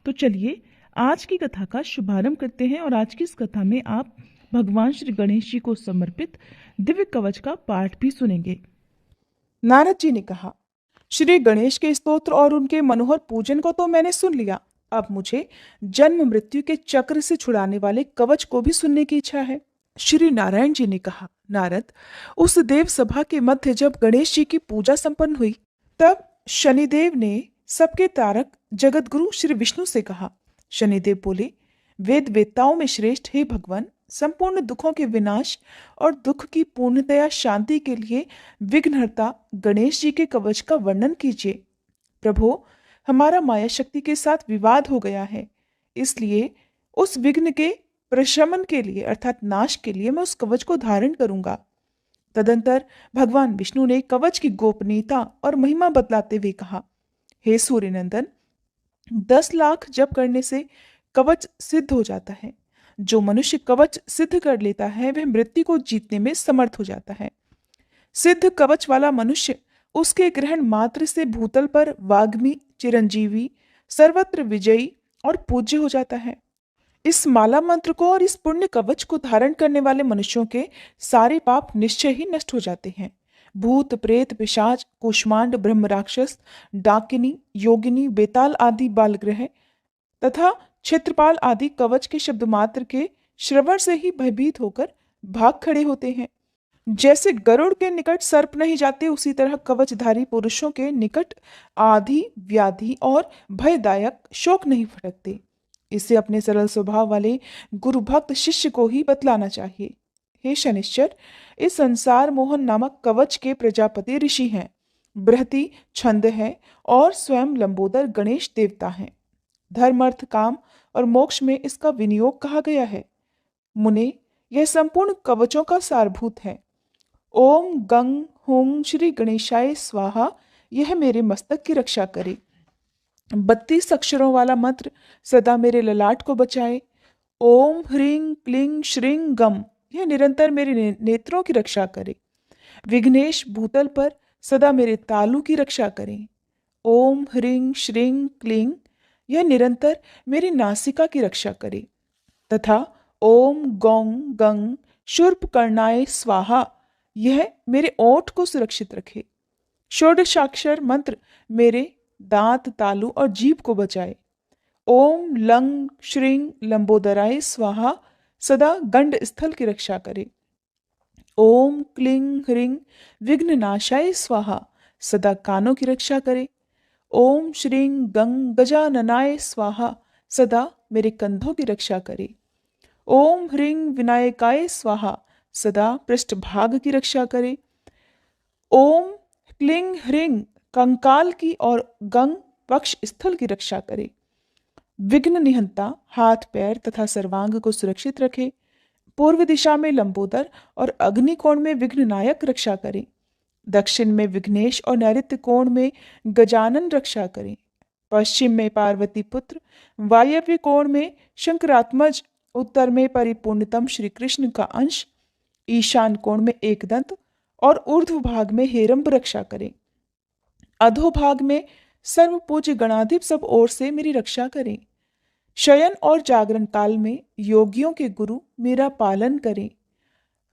तो चलिए आज की कथा का शुभारंभ करते हैं और आज की इस कथा में आप भगवान श्री गणेश जी को समर्पित दिव्य कवच का पाठ भी सुनेंगे। नारद जी ने कहा, श्री गणेश के स्तोत्र और उनके मनोहर पूजन को तो मैंने सुन लिया। अब मुझे जन्म मृत्यु के चक्र से छुड़ाने वाले कवच को भी सुनने की इच्छा है। श्री नारायण जी ने कहा, नारद, उस देव सभा के मध्य जब गणेश जी की पूजा संपन्न हुई, तब शनिदेव ने सबके तारक जगत गुरु श्री विष्णु से कहा। शनिदेव बोले, वेद वेत्ताओं में श्रेष्ठ हे भगवान, संपूर्ण दुखों के विनाश और दुख की पूर्णतया शांति के लिए विघ्नहर्ता गणेश जी के कवच का वर्णन कीजिए। प्रभु, हमारा माया शक्ति के साथ विवाद हो गया है, इसलिए उस विघ्न के प्रशमन के लिए अर्थात नाश के लिए मैं उस कवच को धारण करूंगा। तदंतर भगवान विष्णु ने कवच की गोपनीयता और महिमा बतलाते हुए कहा, हे सूर्यनंदन, 10 लाख जप करने से कवच सिद्ध हो जाता है। जो मनुष्य कवच सिद्ध कर लेता है वह मृत्यु को जीतने में समर्थ हो जाता है। सिद्ध कवच वाला मनुष्य उसके ग्रहण मात्र से भूतल पर वाग्मी, चिरंजीवी, सर्वत्र विजयी और पूज्य हो जाता है। इस माला मंत्र को और इस पुण्य कवच को धारण करने वाले मनुष्यों के सारे पाप निश्चय ही नष्ट हो जाते हैं। भूत, प्रेत, पिशाच, कुष्मांड, ब्रह्म राक्षस, डाकिनी, योगिनी, बेताल आदि बालग्रह तथा क्षेत्रपाल आदि कवच के शब्द मात्र के श्रवण से ही भयभीत होकर भाग खड़े होते हैं। जैसे गरुड़ के निकट सर्प नहीं जाते, उसी तरह कवचधारी पुरुषों के निकट आदि, व्याधि और भयदायक शोक नहीं फटकते। इसे अपने सरल स्वभाव वाले गुरु भक्त शिष्य को ही बतलाना चाहिए। हे शनिश्चर, इस संसार मोहन नामक कवच के प्रजापति ऋषि हैं, बृहति छंद है और स्वयं लंबोदर गणेश देवता हैं। धर्म, अर्थ, काम और मोक्ष में इसका विनियोग कहा गया है। मुने, यह संपूर्ण कवचों का सारभूत है। ओम गंग हुम श्री गणेशाय स्वाहा, यह मेरे मस्तक की रक्षा करे। 32 अक्षरों वाला मंत्र सदा मेरे ललाट को बचाए। ओम ह्रीं क्लीं श्रीं गम, यह निरंतर मेरे नेत्रों की रक्षा करे। विघ्नेश भूतल पर सदा मेरे तालू की रक्षा करें। ओम ह्रीं श्रीं क्लीं, यह निरंतर मेरी नासिका की रक्षा करे। तथा ओम गौं गंग शूर्पकर्णाय स्वाहा, यह मेरे ओठ को सुरक्षित रखे। षोडशाक्षर मंत्र मेरे दांत, तालू और जीभ को बचाए। ओम लंग श्रीं लंबोदराय स्वाहा, सदा गंड स्थल की रक्षा करे। ओम क्लीं ह्रीं विघ्ननाशाय स्वाहा, सदा कानों की रक्षा करे। ओम श्रीं गंग गजाननाय स्वाहा, सदा मेरे कंधों की रक्षा करे। ओम ह्रीं विनायकाय स्वाहा, सदा पृष्ठभाग की रक्षा करे। ओम क्लीं ह्रीं कंकाल की और गंग पक्ष स्थल की रक्षा करे। विघ्न निहंता हाथ, पैर तथा सर्वांग को सुरक्षित रखे। पूर्व दिशा में लंबोदर और अग्निकोण में विघ्ननायक रक्षा करे। दक्षिण में विघ्नेश और नैऋत्य कोण में गजानन रक्षा करें। पश्चिम में पार्वती पुत्र, वायव्य कोण में शंकरात्मज, उत्तर में परिपूर्णतम श्री कृष्ण का अंश, ईशान कोण में एकदंत और ऊर्ध्व भाग में हेरंब रक्षा करें। अधोभाग में सर्व पूज्य गणाधिप सब ओर से मेरी रक्षा करें। शयन और जागरण काल में योगियों के गुरु मेरा पालन करें।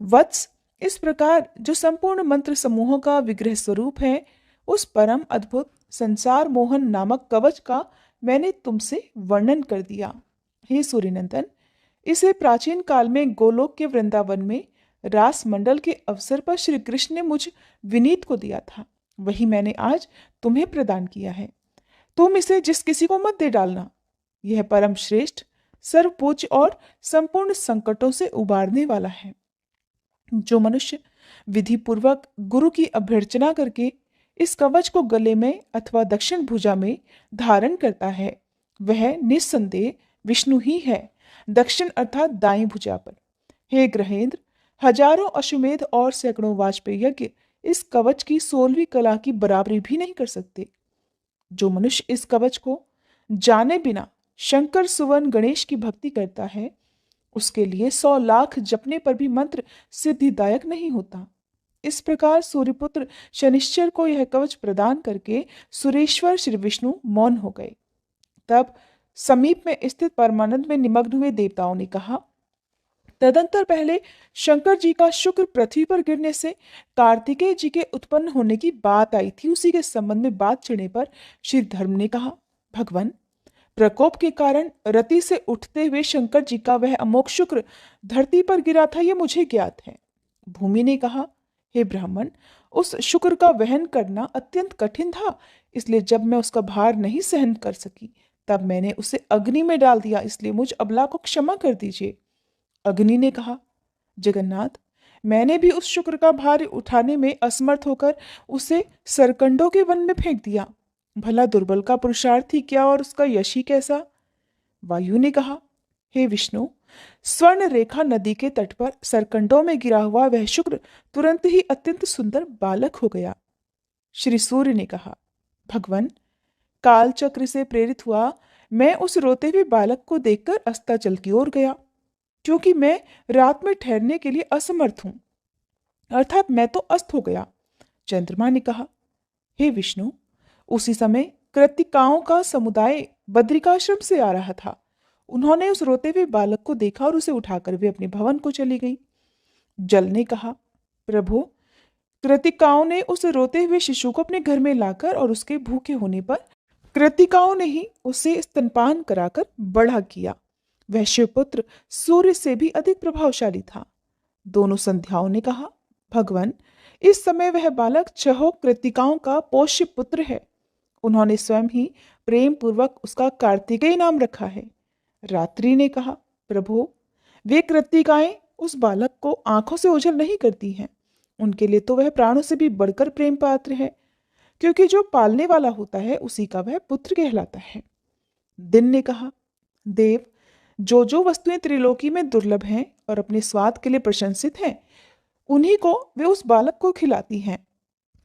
वत्स, इस प्रकार जो संपूर्ण मंत्र समूहों का विग्रह स्वरूप है, उस परम अद्भुत संसार मोहन नामक कवच का मैंने तुमसे वर्णन कर दिया। हे सूर्यनंदन, इसे प्राचीन काल में गोलोक के वृंदावन में रास मंडल के अवसर पर श्री कृष्ण ने मुझ विनीत को दिया था, वही मैंने आज तुम्हें प्रदान किया है। तुम इसे जिस किसी को मत दे डालना। यह परम श्रेष्ठ, सर्वपूज्य और संपूर्ण संकटों से उबारने वाला है। जो मनुष्य विधि पूर्वक गुरु की अभ्यर्चना करके इस कवच को गले में अथवा दक्षिण भुजा में धारण करता है, वह निस्संदेह विष्णु ही है, दक्षिण अर्थात दाईं भुजा पर। हे ग्रहेंद्र, हजारों अश्वमेध और सैकड़ों वाजपेयी यज्ञ इस कवच की 16वीं कला की बराबरी भी नहीं कर सकते। जो मनुष्य इस कवच को जाने बिना शंकर सुवन गणेश की भक्ति करता है, उसके लिए 100 लाख जपने पर भी मंत्र सिद्धिदायक नहीं होता। इस प्रकार सूर्यपुत्र शनिश्चर को यह कवच प्रदान करके सुरेश्वर श्री विष्णु मौन हो गए। तब समीप में स्थित परमानंद में निमग्न हुए देवताओं ने कहा। तदंतर पहले शंकर जी का शुक्र पृथ्वी पर गिरने से कार्तिकेय जी के उत्पन्न होने की बात आई थी। उसी के संबंध में बात छिड़ने पर श्री धर्म ने कहा, भगवान, प्रकोप के कारण रति से उठते हुए शंकर जी का वह अमोघ शुक्र धरती पर गिरा था, यह मुझे ज्ञात है। भूमि ने कहा, हे ब्राह्मण, उस शुक्र का वहन करना अत्यंत कठिन था, इसलिए जब मैं उसका भार नहीं सहन कर सकी तब मैंने उसे अग्नि में डाल दिया, इसलिए मुझ अबला को क्षमा कर दीजिए। अग्नि ने कहा, जगन्नाथ, मैंने भी उस शुक्र का भार उठाने में असमर्थ होकर उसे सरकंडों के वन में फेंक दिया। भला दुर्बल का पुरुषार्थ ही क्या और उसका यश ही कैसा। वायु ने कहा, हे विष्णु, स्वर्ण रेखा नदी के तट पर सरकंडों में गिरा हुआ वह शुक्र तुरंत ही अत्यंत सुंदर बालक हो गया। श्री सूर्य ने कहा, भगवान, काल चक्र से प्रेरित हुआ मैं उस रोते हुए बालक को देखकर अस्ताचल की ओर गया, क्योंकि मैं रात में ठहरने के लिए असमर्थ हूं, अर्थात मैं तो अस्त हो गया। चंद्रमा ने कहा, हे विष्णु, उसी समय कृत्तिकाओं का समुदाय बद्रिकाश्रम से आ रहा था। उन्होंने उस रोते हुए बालक को देखा और उसे उठाकर वे अपने भवन को चली गई। जल ने कहा, प्रभु, कृतिकाओं ने उस रोते हुए शिशु को अपने घर में लाकर और उसके भूखे होने पर कृतिकाओं ने ही उसे स्तनपान कराकर बड़ा किया। वह शिवपुत्र सूर्य से भी अधिक प्रभावशाली था। दोनों संध्याओं ने कहा, भगवान, इस समय वह बालक छहों कृतिकाओं का पोष्य पुत्र है। उन्होंने स्वयं ही प्रेम पूर्वक उसका कार्तिकेय नाम रखा है। रात्रि ने कहा, प्रभु, वे कृतिकाएं उस बालक को आंखों से ओझल नहीं करती हैं। उनके लिए तो वह प्राणों से भी बढ़कर प्रेम पात्र है, क्योंकि जो पालने वाला होता है उसी का वह पुत्र कहलाता है। दिन ने कहा, देव, जो जो वस्तुएं त्रिलोकी में दुर्लभ हैं और अपने स्वाद के लिए प्रशंसित हैं, उन्हीं को वे उस बालक को खिलाती हैं।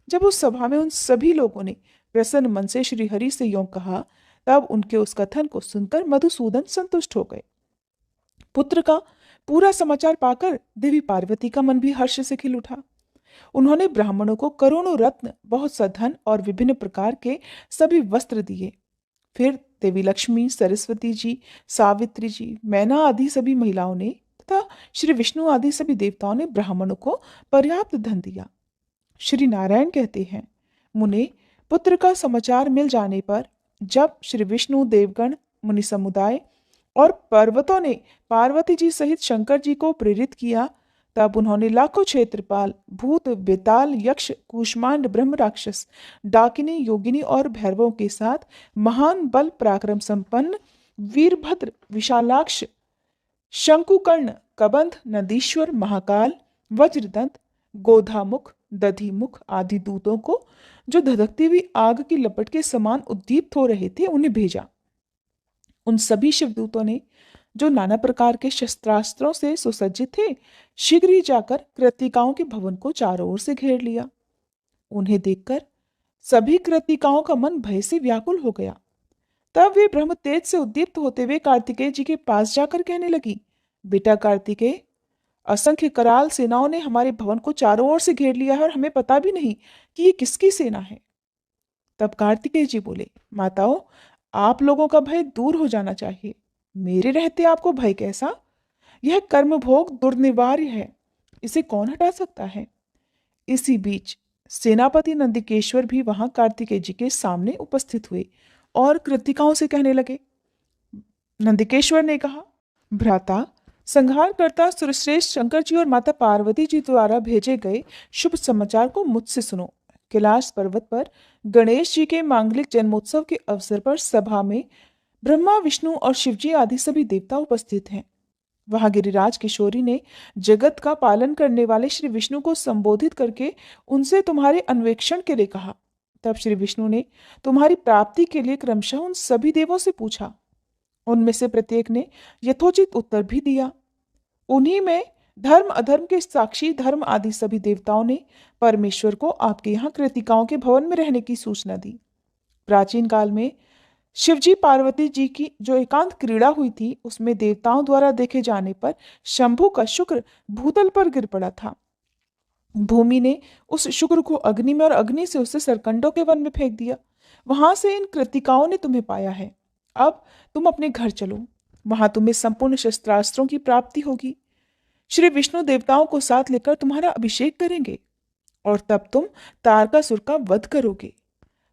जब उस सभा में उन सभी लोगों ने प्रसन्न मन से श्री हरि से यों कहा, तब उनके उस कथन को सुनकर मधुसूदन संतुष्ट हो गए। पुत्र का पूरा समाचार पाकर देवी पार्वती का मन भी हर्ष से खिल उठा। उन्होंने ब्राह्मणों को करोड़ों रत्न, बहुत सा धन और विभिन्न प्रकार के सभी वस्त्र दिए। फिर देवी लक्ष्मी, सरस्वती जी, सावित्री जी, मैना आदि सभी महिलाओं ने तथा श्री विष्णु आदि सभी देवताओं ने ब्राह्मणों को पर्याप्त धन दिया। श्री नारायण कहते हैं, मुने, पुत्र का समाचार मिल जाने पर जब श्री विष्णु, देवगण, मुनि समुदाय और पर्वतों ने पार्वती जी सहित शंकर जी को प्रेरित किया, तब उन्होंने लाखों क्षेत्रपाल, भूत, बेताल, यक्ष, कूष्मांड, ब्रह्म राक्षस, डाकिनी, योगिनी और भैरवों के साथ महान बल पराक्रम संपन्न वीरभद्र, विशालाक्ष, शंकुकर्ण, कबंध, नंदीश्वर, महाकाल, वज्रदंत, गोधामुख, दधिमुख आदि दूतों को, जो धधकती हुई आग की लपट के समान उद्दीप्त हो रहे थे, उन्हें भेजा। उन सभी शिवदूतों ने, जो नाना प्रकार के शस्त्रास्त्रों से सुसज्जित थे, शीघ्र ही जाकर कृतिकाओं के भवन को चारों ओर से घेर लिया। उन्हें देखकर सभी कृतिकाओं का मन भय से व्याकुल हो गया। तब वे ब्रह्म तेज से उद्दीप्त होते हुए कार्तिकेय जी के पास जाकर कहने लगी, बेटा कार्तिकेय, असंख्य कराल सेनाओं ने हमारे भवन को चारों ओर से घेर लिया है और हमें पता भी नहीं कि ये किसकी सेना है। तब कार्तिकेय जी बोले, माताओं, आप लोगों का भय दूर हो जाना चाहिए। मेरे रहते आपको भय कैसा? यह कर्म भोग दुर्निवार्य है, इसे कौन हटा सकता है। इसी बीच सेनापति नंदिकेश्वर भी वहां कार्तिकेय जी के सामने उपस्थित हुए और कृतिकाओं से कहने लगे। नंदिकेश्वर ने कहा, भ्राता, संहारकर्ता सुरश्रेष्ठ शंकर जी और माता पार्वती जी द्वारा भेजे गए शुभ समाचार को मुझसे सुनो। कैलाश पर्वत पर गणेश जी के मांगलिक जन्मोत्सव के अवसर पर सभा में ब्रह्मा, विष्णु और शिवजी आदि सभी देवता उपस्थित हैं। वहां गिरिराज किशोरी ने जगत का पालन करने वाले श्री विष्णु को संबोधित करके उनसे तुम्हारे अन्वेषण के लिए कहा। तब श्री विष्णु ने तुम्हारी प्राप्ति के लिए क्रमशः उन सभी देवों से पूछा। उनमें से प्रत्येक ने यथोचित उत्तर भी दिया। उन्हीं में धर्म अधर्म के साक्षी धर्म आदि सभी देवताओं ने परमेश्वर को आपके यहाँ कृतिकाओं के भवन में रहने की सूचना दी। प्राचीन काल में शिवजी पार्वती जी की जो एकांत क्रीड़ा हुई थी, उसमें देवताओं द्वारा देखे जाने पर शंभु का शुक्र भूतल पर गिर पड़ा था। भूमि ने उस शुक्र को अग्नि में और अग्नि से उसे सरकंडों के वन में फेंक दिया। वहां से इन कृतिकाओं ने तुम्हें पाया है। अब तुम अपने घर चलो, वहां तुम्हें संपूर्ण शस्त्रास्त्रों की प्राप्ति होगी। श्री विष्णु देवताओं को साथ लेकर तुम्हारा अभिषेक करेंगे और तब तुम तारकासुर का वध करोगे।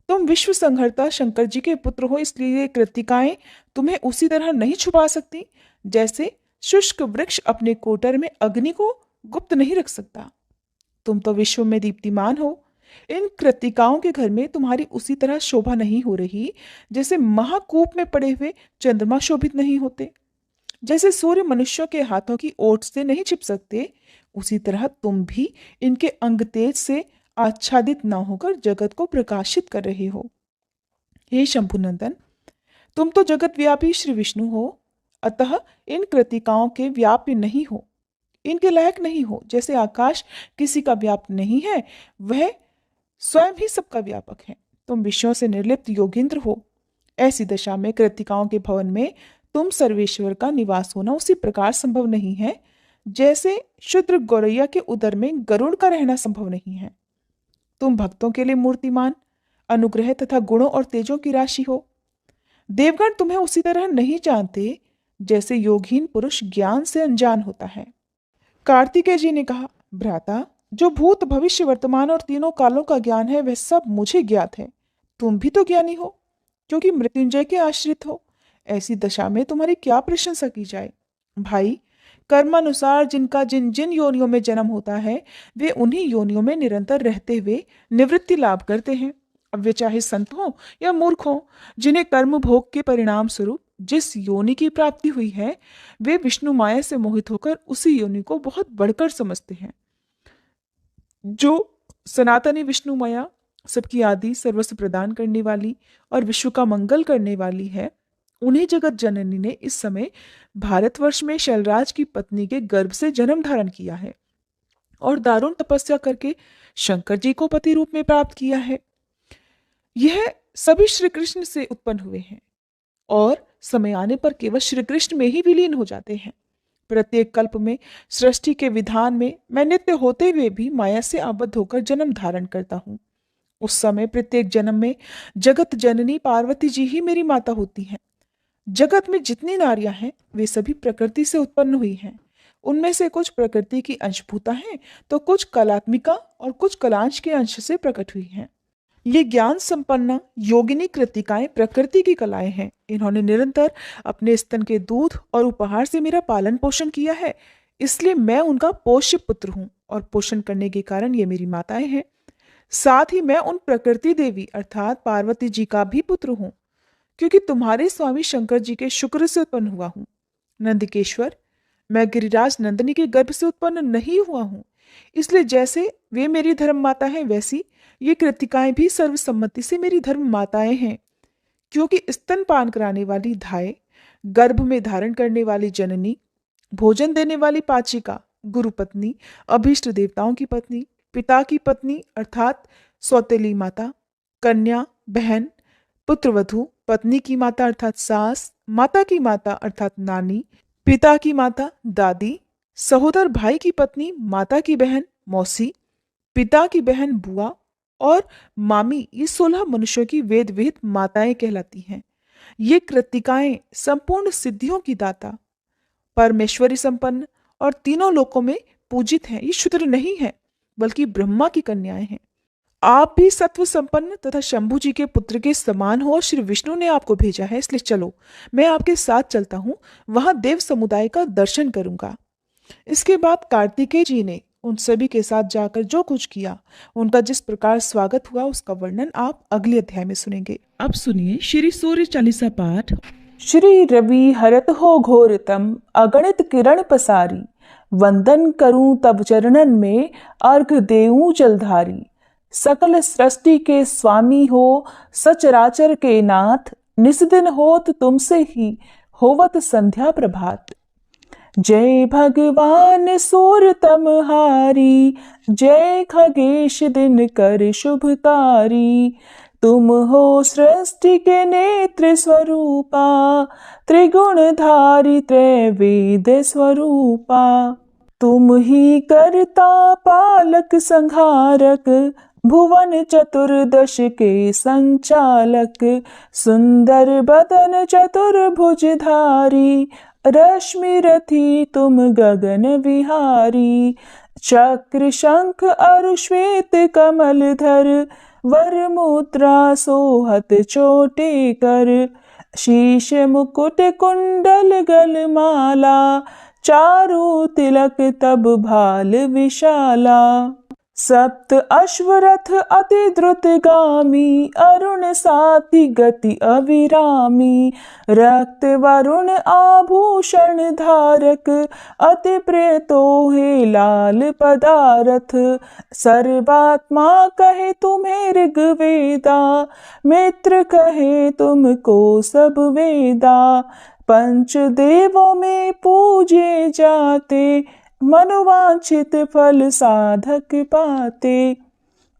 तुम विश्व संहर्ता शंकर जी के पुत्र हो, इसलिए ये कृतिकाएं तुम्हें उसी तरह नहीं छुपा सकती जैसे शुष्क वृक्ष अपने कोटर में अग्नि को गुप्त नहीं रख सकता। तुम तो विश्व में दीप्तिमान हो। इन कृतिकाओं के घर में तुम्हारी उसी तरह शोभा नहीं हो रही जैसे महाकूप में पड़े हुए चंद्रमा शोभित नहीं होते। जैसे सूर्य मनुष्यों के हाथों की ओट से नहीं छिप सकते, उसी तरह तुम भी इनके अंग तेज से आच्छादित न होकर जगत को प्रकाशित कर रहे हो। हे शंभुनंदन, तुम तो जगत व्यापी श्री विष्णु हो, अतः इन कृतिकाओं के व्याप्य नहीं हो, इनके लायक नहीं हो। जैसे आकाश किसी का व्याप्त नहीं है, वह स्वयं ही सबका व्यापक है। तुम विषयों से निर्लिप्त योगींद्र हो। ऐसी दशा में कृतिकाओं के भवन में तुम सर्वेश्वर का निवास होना उसी प्रकार संभव नहीं है जैसे शुद्र गौरैया के उदर में गरुड़ का रहना संभव नहीं है। तुम भक्तों के लिए मूर्तिमान, अनुग्रह तथा गुणों और तेजों की राशि हो। देवगण तुम्हें उसी तरह नहीं जानते जैसे योगहीन पुरुष ज्ञान से अनजान होता है। कार्तिकेय जी ने कहा, भ्राता, जो भूत भविष्य वर्तमान और तीनों कालों का ज्ञान है वह सब मुझे ज्ञात है। तुम भी तो ज्ञानी हो, क्योंकि मृत्युंजय के आश्रित हो। ऐसी दशा में तुम्हारी क्या प्रशंसा की जाए। भाई, कर्मानुसार जिनका जिन जिन योनियों में जन्म होता है वे उन्हीं योनियों में निरंतर रहते हुए निवृत्ति लाभ करते हैं। अब वे चाहे संत हों या मूर्ख हों, जिन्हें कर्म भोग के परिणाम स्वरूप जिस योनि की प्राप्ति हुई है, वे विष्णु माया से मोहित होकर उसी योनि को बहुत बढ़कर समझते हैं। जो सनातनी विष्णु माया सबकी आदि सर्वस्व प्रदान करने वाली और विश्व का मंगल करने वाली है, उन्हीं जगत जननी ने इस समय भारतवर्ष में शैलराज की पत्नी के गर्भ से जन्म धारण किया है और दारुण तपस्या करके शंकर जी को पति रूप में प्राप्त किया है। यह सभी श्री कृष्ण से उत्पन्न हुए हैं और समय आने पर केवल श्री कृष्ण में ही विलीन हो जाते हैं। प्रत्येक कल्प में सृष्टि के विधान में मैं नित्य होते हुए भी माया से आबद्ध होकर जन्म धारण करता हूँ। उस समय प्रत्येक जन्म में जगत जननी पार्वती जी ही मेरी माता होती हैं। जगत में जितनी नारियां हैं वे सभी प्रकृति से उत्पन्न हुई हैं। उनमें से कुछ प्रकृति की अंशभूता हैं तो कुछ कलात्मिका और कुछ कलांश के अंश से प्रकट हुई हैं। ये ज्ञान संपन्न योगिनी कृतिकाएं प्रकृति की कलाएं हैं। इन्होंने निरंतर अपने स्तन के दूध और उपहार से मेरा पालन पोषण किया है, इसलिए मैं उनका पोष्य पुत्र हूँ और पोषण करने के कारण ये मेरी माताएं हैं। साथ ही मैं उन प्रकृति देवी अर्थात पार्वती जी का भी पुत्र हूँ, क्योंकि तुम्हारे स्वामी शंकर जी के शुक्र से उत्पन्न हुआ हूँ। नंदिकेश्वर, मैं गिरिराज नंदिनी के गर्भ से उत्पन्न नहीं हुआ हूँ, इसलिए जैसे वे मेरी धर्म माता है वैसी ये कृतिकाएं भी सर्वसम्मति से मेरी धर्म माताएं हैं। क्योंकि स्तनपान कराने वाली धाय, गर्भ में धारण करने वाली जननी, भोजन देने वाली पाचिका, गुरु पत्नी, अभीष्ट देवताओं की पत्नी, पिता की पत्नी अर्थात सौतेली माता, कन्या, बहन, पुत्रवधू, पत्नी की माता अर्थात सास, माता की माता अर्थात नानी, पिता की माता दादी, सहोदर भाई की पत्नी, माता की बहन मौसी, पिता की बहन बुआ और मामी, ये 16 मनुष्यों की वेद विहित माताएं कहलाती हैं। ये कृतिकाएं संपूर्ण सिद्धियों की दाता, परमेश्वरी संपन्न और तीनों लोकों में पूजित हैं। ये शूद्र नहीं है बल्कि ब्रह्मा की कन्याएं हैं। आप भी सत्व संपन्न तथा शंभु जी के पुत्र के समान हो और श्री विष्णु ने आपको भेजा है, इसलिए चलो मैं आपके साथ चलता हूँ, वहां देव समुदाय का दर्शन करूंगा। इसके बाद कार्तिकेय जी ने उन सभी के साथ जाकर जो कुछ किया, उनका जिस प्रकार स्वागत हुआ, उसका वर्णन आप अगले अध्याय में सुनेंगे। अब सुनिए श्री सूर्य चालीसा पाठ। श्री रवि हरत हो घोरतम अगणित किरण पसारी, वंदन करूं तब चरणन में अर्घ देऊं जलधारी। सकल सृष्टि के स्वामी हो सचराचर के नाथ, निस दिन होत तुमसे ही होवत संध्या प्रभात। जय भगवान सूरतमहारी, जय खगेश दिन कर शुभकारी। तुम हो सृष्टि के नेत्र स्वरूपा, त्रिगुणधारी त्रैवेद स्वरूपा। तुम ही करता पालक संहारक, भुवन चतुर्दश के संचालक, सुंदर बदन चतुर्भुजधारी, रश्मि रथी तुम गगन विहारी। चक्र शंख अरु श्वेत कमलधर, वर मुद्रा सोहत चोटे कर। शीश मुकुट कुंडल गलमाला, चारु तिलक तब भाल विशाला। सप्त अश्वरथ अति द्रुतगामी, अरुण साथी गति अविरामी। रक्त वरुण आभूषण धारक, अति प्रिय तोहे लाल पदारथ। सर्वात्मा कहे तुम्हें ऋग्वेदा, मित्र कहे तुमको सब वेदा। पंच देवों में पूजे जाते, मनोवांछित फल साधक पाते।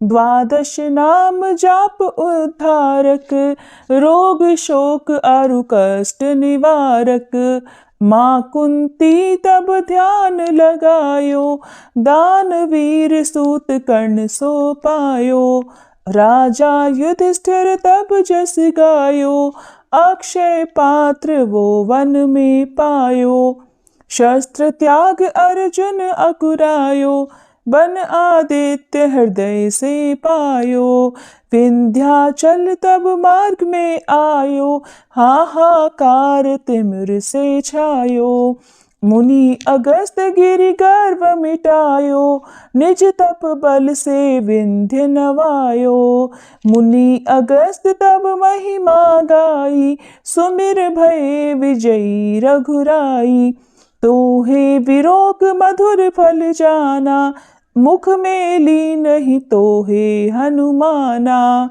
द्वादश नाम जाप उद्धारक, रोग शोक अरु कष्ट निवारक। माँ कुंती तब ध्यान लगायो, दानवीर सूत कर्ण सो पायो। राजा युधिष्ठिर तब जस गायो, अक्षय पात्र वो वन में पायो। शस्त्र त्याग अर्जुन अकुरायो, बन आदित्य हृदय से पायो। विंध्याचल तब मार्ग में आयो, हाहाकार तिमिर से छायो। मुनि अगस्त गिरि गर्व मिटायो, निज तप बल से विंध्य नवायो। मुनि अगस्त तब महिमा गाई, सुमिर भये विजयी रघुराई। तोहे विरोग मधुर फल जाना, मुख में ली नहीं तोहे हनुमाना।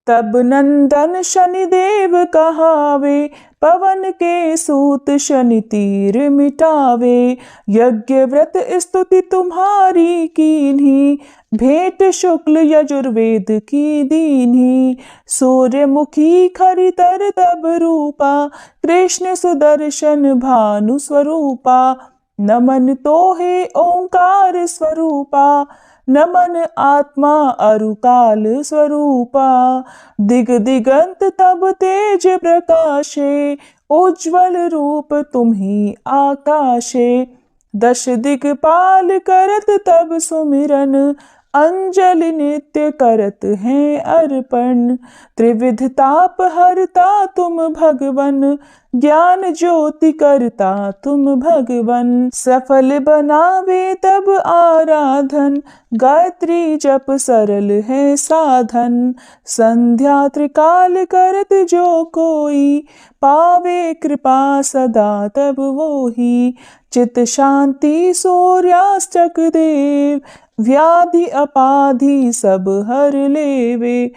तब नंदन शनिदेव कहावे, पवन के सूत शनि तीर मिटावे। यज्ञ व्रत स्तुति तुम्हारी कीन्ही, भेंट शुक्ल यजुर्वेद की दीन्ही। सूर्यमुखी खरितर तब रूपा, कृष्ण सुदर्शन भानु स्वरूपा। नमन तोहे ओंकार स्वरूपा, नमन आत्मा अरु काल स्वरूपा। दिग दिगंत तब तेज प्रकाशे, उज्ज्वल रूप तुम्ही आकाशे। दश दिगपाल करत तब सुमिरन, अंजलि नित्य करत हैं अर्पण। त्रिविध ताप हरता तुम भगवन, ज्ञान ज्योति करता तुम भगवन। सफल बनावे तब आराधन, गायत्री जप सरल है साधन। संध्या त्रिकाल करत जो कोई, पावे कृपा सदा तब वोही। चित शांति सूर्यास्तक देव, व्याधि अपाधि सब हर लेवे।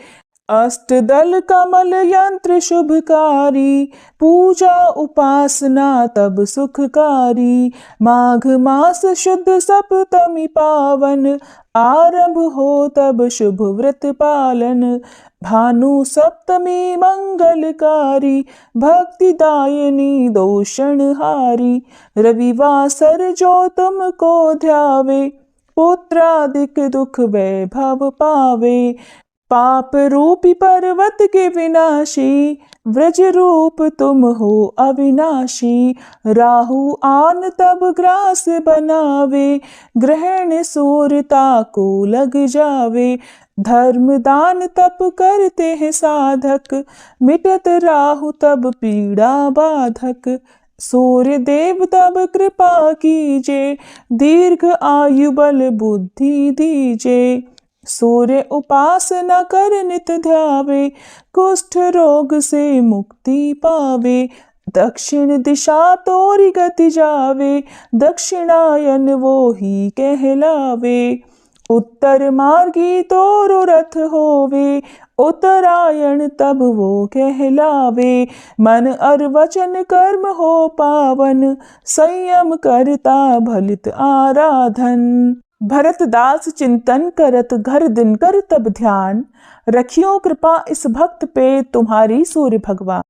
अष्टदल कमल यंत्र शुभकारी, पूजा उपासना तब सुखकारी। माघ मास शुद्ध सप्तमी पावन, आरंभ हो तब शुभ व्रत पालन। भानु सप्तमी मंगलकारी, भक्तिदायिनी दोषणहारी। रविवासर जो तुमको ध्यावे, पुत्रादिक दुख वैभव पावे। पाप रूपी पर्वत के विनाशी, व्रज रूप तुम हो अविनाशी। राहु आन तब ग्रास बनावे, ग्रहण सूर्यता को लग जावे। धर्म दान तप करते हैं साधक, मिटत राहु तब पीड़ा बाधक। सूर्य देव तब कृपा कीजे, दीर्घ आयु बल बुद्धि दीजे। सूर्य उपासना कर नित ध्यावे, कुष्ठ रोग से मुक्ति पावे। दक्षिण दिशा तोरी गति जावे, दक्षिणायन वो ही कहलावे। उत्तर मार्गी तोरो रथ होवे, उत्तरायण तब वो कहलावे। मन और वचन कर्म हो पावन, संयम करता भलित आराधन। भरतदास चिंतन करत घर दिन कर तब ध्यान, रखियो कृपा इस भक्त पे तुम्हारी सूर्य भगवान।